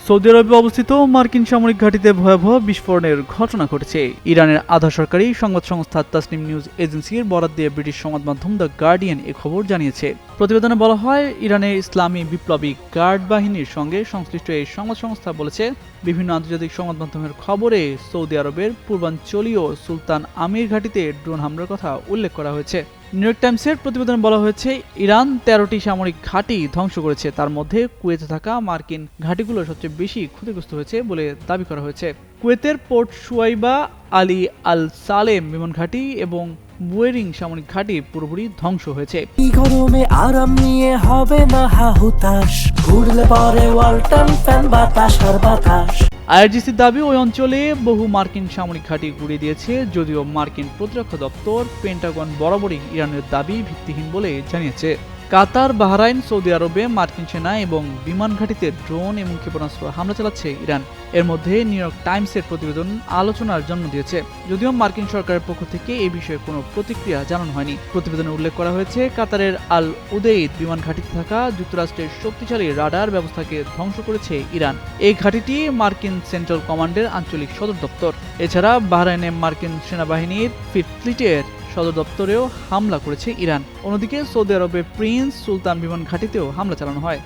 Saudi আরবে অবস্থিত মার্কিন সামরিক ঘাঁটিতে ভয়াবহ বিস্ফোরণের ঘটনা ঘটেছে। ইরানের আধা সরকারি সংবাদ সংস্থা তাসনিম নিউজ এজেন্সির বরাত দিয়ে ব্রিটিশ সংবাদ মাধ্যম দ্য গার্ডিয়ান এ খবর জানিয়েছে। প্রতিবেদনে বলা হয়, ইরানের ইসলামী বিপ্লবী গার্ড বাহিনীর সঙ্গে সংশ্লিষ্ট এই সংবাদ সংস্থা বলেছে, বিভিন্ন আন্তর্জাতিক সংবাদ মাধ্যমের খবরে সৌদি আরবের পূর্বাঞ্চলীয় সুলতান আমির ঘাঁটিতে ড্রোন হামলার কথা উল্লেখ করা হয়েছে। নিউ ইয়র্ক টাইমসের প্রতিবেদনে বলা হয়েছে, ইরান 13টি সামরিক ঘাঁটি ধ্বংস করেছে। তার মধ্যে কুয়েতে থাকা মার্কিন ঘাঁটিগুলো সবচেয়ে বেশি ক্ষতিগ্রস্ত হয়েছে বলে দাবি করা হয়েছে। কুয়েতের পোর্ট শুয়াইবা, আলী আল সালেম বিমান ঘাঁটি এবং বুয়েরিং সামরিক ঘাঁটি পুরোপুরি ধ্বংস হয়েছে। এই গরমে আরাম নিয়ে হবে না হাহুতাশ, ঘুরলে পরে ওয়ালটন ফ্যান বাতাস আর বাতাস। আইআরজিসির দাবি, ওই অঞ্চলে বহু মার্কিন সামরিক ঘাঁটি গুঁড়িয়ে দিয়েছে। যদিও মার্কিন প্রতিরক্ষা দপ্তর পেন্টাগন বরাবরই ইরানের দাবি ভিত্তিহীন বলে জানিয়েছে। কাতার, বাহরাইন, সৌদি আরবে মার্কিন সেনা এবং বিমান ঘাঁটিতে ড্রোন এবং ক্ষেপণাস্ত্র হামলা চালাচ্ছে ইরান। এর মধ্যে নিউ ইয়র্ক টাইমসের প্রতিবেদন আলোচনার জন্ম দিয়েছে, যদিও মার্কিন সরকারের পক্ষ থেকে এই বিষয়ে কোনো প্রতিক্রিয়া জানানো হয়নি। প্রতিবেদনে উল্লেখ করা হয়েছে, কাতারের আল উদেইদ বিমান ঘাঁটিতে থাকা যুক্তরাষ্ট্রের শক্তিশালী রাডার ব্যবস্থাকে ধ্বংস করেছে ইরান। এই ঘাঁটিটি মার্কিন সেন্ট্রাল কমান্ডের আঞ্চলিক সদর দপ্তর। এছাড়া বাহরাইনে মার্কিন সেনাবাহিনীর ফিফথ ফ্লিটের সদর দপ্তরেও হামলা করেছে ইরান। অন্যদিকে সৌদি আরবে প্রিন্স সুলতান বিমান ঘাঁটিতেও হামলা চালানো হয়।